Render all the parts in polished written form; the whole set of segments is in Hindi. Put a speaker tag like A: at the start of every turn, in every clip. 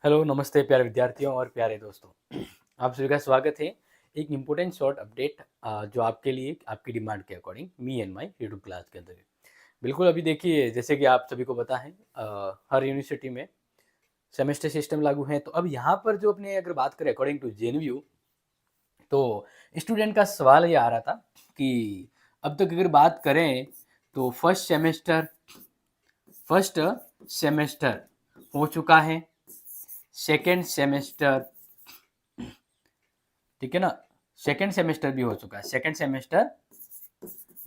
A: हेलो, नमस्ते प्यारे विद्यार्थियों और प्यारे दोस्तों। आप सभी का स्वागत है एक इम्पोर्टेंट शॉर्ट अपडेट जो आपके लिए आपकी डिमांड के according me and my YouTube class के अंदर। बिल्कुल अभी देखिए जैसे कि आप सभी को पता है हर यूनिवर्सिटी में सेमेस्टर सिस्टम लागू है। तो अब यहाँ पर जो अपने अगर बात करें अकॉर्डिंग टू जेएनयू, तो स्टूडेंट का सवाल ये आ रहा था कि अब तक अगर बात करें तो फर्स्ट सेमेस्टर हो चुका है, सेकेंड सेमेस्टर, ठीक है ना, सेकेंड सेमेस्टर भी हो चुका है, सेकेंड सेमेस्टर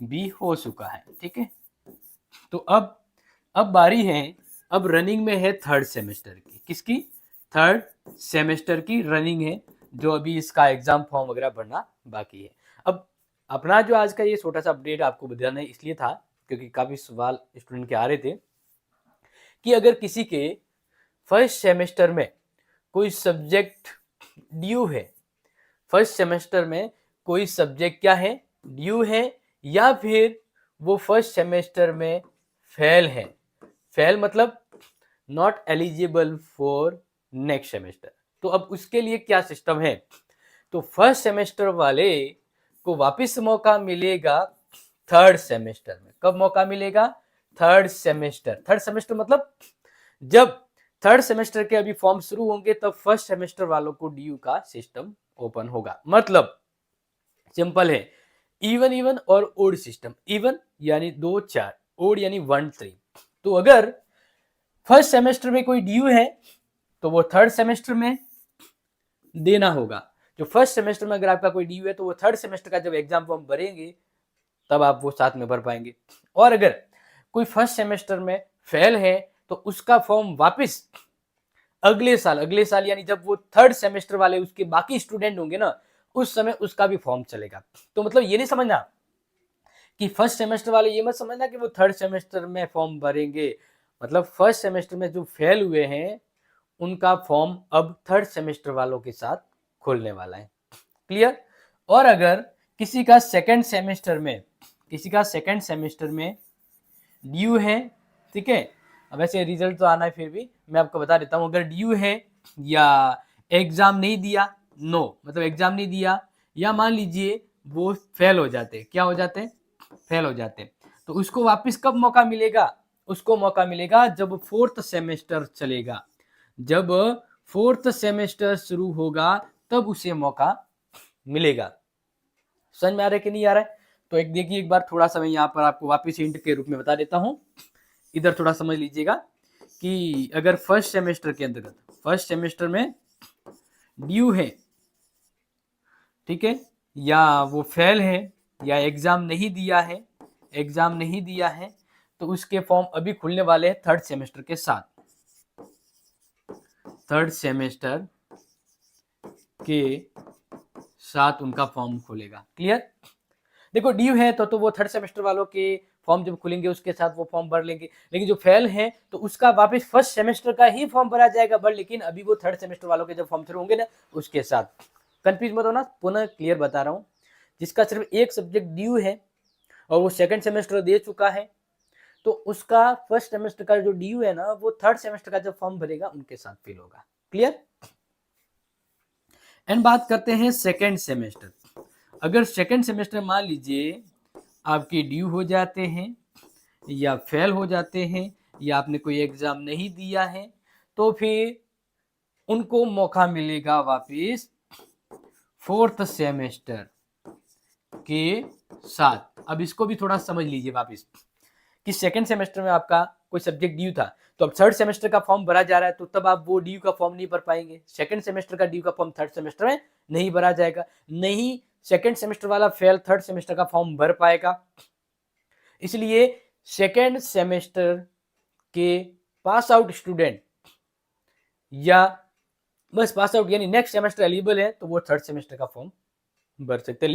A: भी हो चुका है, ठीक है। तो अब बारी है, अब रनिंग में है थर्ड सेमेस्टर की। किसकी? थर्ड सेमेस्टर की रनिंग है, जो अभी इसका एग्जाम फॉर्म वगैरह भरना बाकी है। अब अपना जो आज का ये छोटा सा अपडेट आपको बताना इसलिए था क्योंकि काफी सवाल स्टूडेंट के आ रहे थे कि अगर किसी के फर्स्ट सेमेस्टर में कोई सब्जेक्ट ड्यू है, फर्स्ट सेमेस्टर में कोई सब्जेक्ट क्या है, ड्यू है, या फिर वो फर्स्ट सेमेस्टर में फेल है, फेल मतलब not eligible for next semester. तो अब उसके लिए क्या सिस्टम है, तो फर्स्ट सेमेस्टर वाले को वापस मौका मिलेगा थर्ड सेमेस्टर में। कब मौका मिलेगा? Third semester. थर्ड सेमेस्टर मतलब जब थर्ड सेमेस्टर के अभी फॉर्म शुरू होंगे तब फर्स्ट सेमेस्टर वालों को ड्यू का सिस्टम ओपन होगा। मतलब सिंपल है, इवन और ओड सिस्टम। इवन यानी 2 4, ओड यानी 1 3। तो अगर फर्स्ट सेमेस्टर में कोई ड्यू है तो वो थर्ड सेमेस्टर में देना होगा। जो फर्स्ट सेमेस्टर में अगर आपका कोई ड्यू है तो वो थर्ड सेमेस्टर का जब एग्जाम फॉर्म भरेंगे तब आप वो साथ में भर पाएंगे। और अगर कोई फर्स्ट सेमेस्टर में फेल है तो उसका फॉर्म वापस अगले साल यानी जब वो थर्ड सेमेस्टर वाले उसके बाकी स्टूडेंट होंगे ना, उस समय उसका भी फॉर्म चलेगा। तो मतलब ये नहीं समझना कि फर्स्ट सेमेस्टर वाले ये मत समझना कि वो थर्ड सेमेस्टर में फॉर्म भरेंगे। मतलब फर्स्ट सेमेस्टर में जो फेल हुए हैं उनका फॉर्म अब थर्ड सेमेस्टर वालों के साथ खुलने वाला है। क्लियर? और अगर किसी का सेकंड सेमेस्टर में ड्यू है, ठीक है, अब वैसे रिजल्ट तो आना है, फिर भी मैं आपको बता देता हूँ। अगर ड्यू है या एग्जाम नहीं दिया, नो मतलब एग्जाम नहीं दिया, या मान लीजिए वो फेल हो जाते, क्या हो जाते? फेल हो जाते, तो उसको वापस कब मौका मिलेगा? उसको मौका मिलेगा जब फोर्थ सेमेस्टर चलेगा। जब फोर्थ सेमेस्टर शुरू होगा तब उसे मौका मिलेगा। समझ में आ रहा है कि नहीं आ रहा है? तो एक देखिए, एक बार थोड़ा सा मैं यहाँ पर आपको वापस हिंट के रूप में बता देता हूँ। इधर थोड़ा समझ लीजिएगा कि अगर फर्स्ट सेमेस्टर के अंतर्गत फर्स्ट सेमेस्टर में ड्यू है, ठीक है, या वो फेल है या एग्जाम नहीं दिया है, तो उसके फॉर्म अभी खुलने वाले हैं थर्ड सेमेस्टर के साथ। थर्ड सेमेस्टर के साथ उनका फॉर्म खुलेगा। क्लियर? देखो ड्यू है तो वो थर्ड सेमेस्टर वालों के फॉर्म जब खुलेंगे उसके साथ वो फॉर्म भर लेंगे, लेकिन जो फेल है तो उसका वापस फर्स्ट सेमेस्टर का ही फॉर्म भरा जाएगा भर, लेकिन अभी वो थर्ड सेमेस्टर वालों के जब फॉर्म शुरू होंगे ना उसके साथ। कंफ्यूज मत होना, पुनः क्लियर बता रहा हूँ। जिसका सिर्फ एक सब्जेक्ट ड्यू है और वो सेकंड सेमेस्टर दे चुका है, तो उसका फर्स्ट सेमेस्टर का जो ड्यू है ना वो थर्ड सेमेस्टर का जब फॉर्म भरेगा उनके साथ फिल होगा। क्लियर? एंड बात करते हैं सेकेंड सेमेस्टर। अगर सेकेंड सेमेस्टर मान लीजिए आपके ड्यू हो जाते हैं या फेल हो जाते हैं या आपने कोई एग्जाम नहीं दिया है, तो फिर उनको मौका मिलेगा वापस फोर्थ सेमेस्टर के साथ। अब इसको भी थोड़ा समझ लीजिए वापस कि सेकेंड सेमेस्टर में आपका कोई सब्जेक्ट ड्यू था, तो अब थर्ड सेमेस्टर का फॉर्म भरा जा रहा है, तो तब आप वो ड्यू का फॉर्म नहीं भर पाएंगे। सेकेंड सेमेस्टर का ड्यू का फॉर्म थर्ड सेमेस्टर में नहीं भरा जाएगा, नहीं सेकेंड सेमेस्टर वाला फेल थर्ड सेमेस्टर का फॉर्म भर पाएगा। इसलिए सेकेंड सेमेस्टर के पास आउट स्टूडेंट या बस पास आउट यानी नेक्स्ट सेमेस्टर एलिजिबल है तो वो थर्ड सेमेस्टर का फॉर्म भर सकते हैं।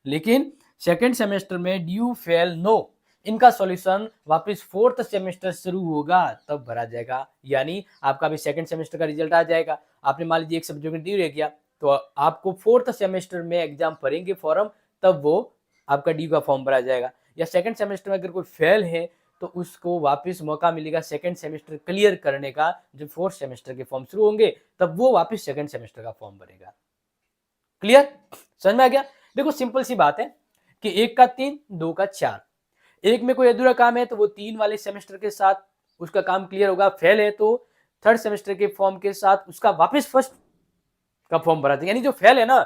A: लेकिन सेकेंड सेमेस्टर में ड्यू फेल नो, इनका सॉल्यूशन वापस फोर्थ सेमेस्टर शुरू होगा तब भरा जाएगा। यानी आपका भी सेकंड सेमेस्टर का रिजल्ट आ जाएगा, आपने मान लीजिए एक सब्जेक्ट ड्यू रह गया तो आपको फोर्थ सेमेस्टर में एग्जाम भरेंगे फॉर्म, तब वो आपका ड्यू का फॉर्म भरा जाएगा। या सेकंड सेमेस्टर में अगर कोई फेल है तो उसको वापस मौका मिलेगा सेकंड सेमेस्टर क्लियर करने का। जब फोर्थ सेमेस्टर के फॉर्म शुरू होंगे तब वो वापस सेकंड सेमेस्टर का फॉर्म भरेगा। क्लियर, समझ में आ गया? देखो सिंपल सी बात है कि 1 का 3, 2 का 4, एक में कोई अधूरा काम है तो वो 3 वाले सेमेस्टर के साथ उसका काम क्लियर होगा, फेल है तो थर्ड सेमेस्टर के फॉर्म के साथ उसका वापस फर्स्ट का फॉर्म भरा जाएगा। यानी जो फेल है ना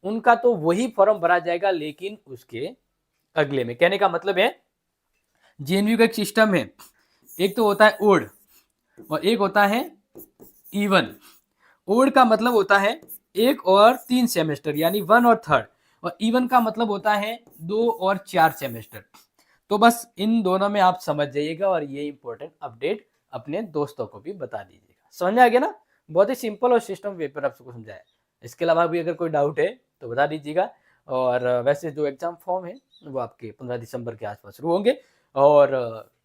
A: उनका तो वही फॉर्म भरा जाएगा लेकिन उसके अगले में। कहने का मतलब है जेएनयू का एक सिस्टम है, एक तो होता है ओड और एक होता है इवन। ओड का मतलब होता है 1 और 3 सेमेस्टर यानी 1 और 3rd, और इवन का मतलब होता है 2 और 4 सेमेस्टर। तो बस इन दोनों में आप समझ जाइएगा और ये इंपॉर्टेंट अपडेट अपने दोस्तों को भी बता दीजिएगा। समझ में आ गया ना? बहुत ही सिंपल और सिस्टम पेपर आपको समझाया। इसके अलावा भी अगर कोई डाउट है तो बता दीजिएगा। और वैसे जो एग्जाम फॉर्म है वो आपके 15 दिसंबर के आसपास शुरू होंगे और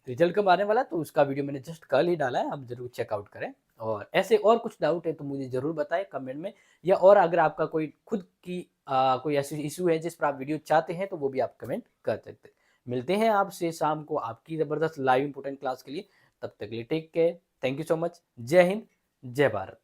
A: रिजल्ट कब आने वाला है तो उसका वीडियो मैंने जस्ट कल ही डाला है, आप जरूर चेकआउट करें। और ऐसे और कुछ डाउट है तो मुझे जरूर बताएं कमेंट में, या और अगर आपका कोई खुद की कोई ऐसी इशू है जिस पर आप वीडियो चाहते हैं तो वो भी आप कमेंट कर सकते हैं। मिलते हैं आपसे शाम को आपकी जबरदस्त लाइव इंपोर्टेंट क्लास के लिए। तब तक के लिए take care, thank you so much, जय हिंद, जय भारत।